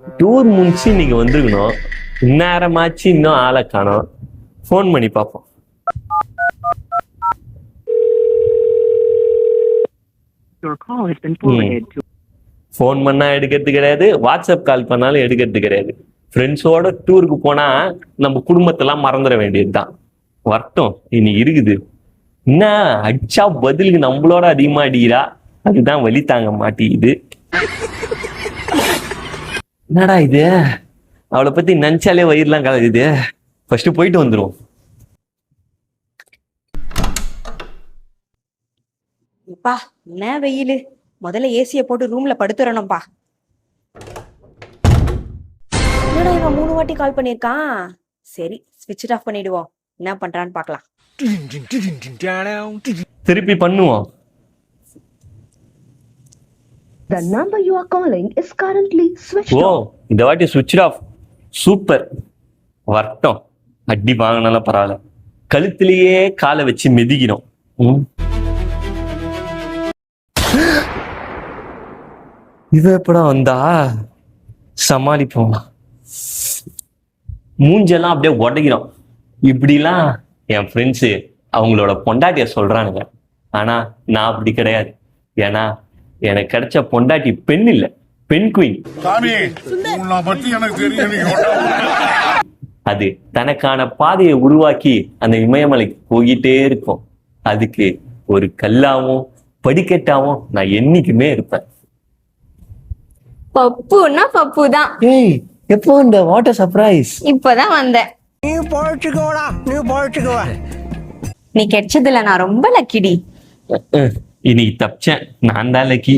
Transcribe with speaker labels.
Speaker 1: Tour முடிச்சு நீங்க வந்துருக்கணும். இந்நேரமாச்சு இன்னும் ஆளை காணோம். ஃபோன் பண்ணி பார்ப்போம். ஃபோன் பண்ணா எடுக்கிறது கிடையாது, வாட்ஸ்அப் கால் பண்ணாலும் எடுக்கிறது கிடையாது. ஃப்ரெண்ட்ஸோட டூருக்கு போனா நம்ம குடும்பத்தெல்லாம் மறந்துட வேண்டியதுதான். வரட்டும், இனி இருக்குது. என்ன அடிச்சா பதிலுக்கு நம்மளோட அதிகமா அடிக்கிறா, அதுதான் வலி தாங்க மாட்டேங்குது. என்னடா இது, அவளை பத்தி நினைச்சாலே வயிறுலாம் கலக்குது. ஃபர்ஸ்ட் போயிட்டு வந்துரும்.
Speaker 2: இப்பா என்ன வெயிலு, முதல்ல ஏசிய போட்டு ரூம்ல படுத்துறணும்பா. என்னடா இவன் 3 வாட்டி கால் பண்ணிருக்கான். சரி ஸ்விட்ச் ஆஃப் பண்ணிடுவோம், என்ன பண்றான்னு பாக்கலாம்.
Speaker 1: திருப்பி பண்ணுவோம்.
Speaker 3: The number you are calling is currently switched off.
Speaker 1: இந்த வாட்டி சுவிட்ச் ஆஃப். சூப்பர். வரட்டும், அடி வாங்கினாலும் பரவாயில்ல. கழுத்திலேயே காலை வச்சு மிதிக்கணும். இவ எப்படா வந்தா, சமாளிப்போம். மூஞ்செல்லாம் அப்படியே உடைக்கிறோம். இப்படிலாம் என் ஃப்ரெண்ட்ஸு அவங்களோட பொண்டாட்டிய சொல்றானுங்க. ஆனா நான் அப்படி கிடையாது. ஏன்னா எனக்கு கிடைச்ச பொண்டாட்டி பெண் இல்ல, பெண் குயின். அது தனக்கான பாதையை உருவாக்கி அந்த இமயமலைக்கு போயிட்டே இருக்கும். அதுக்கு ஒரு கல்லாவும் படிக்கட்டாவும் நான் என்னைக்குமே இருப்பேன்.
Speaker 2: பப்புன்னா பப்பு தான்.
Speaker 1: ஏய், எப்போ இந்த வாட்டர் சர்ப்ரைஸ்?
Speaker 2: இப்பதான் வந்தேன். நீ கிடைச்சதுல நான் ரொம்ப லக்கிடி.
Speaker 1: இன்னைக்கு தப்பிச்சேன், நான் தான் லக்கி.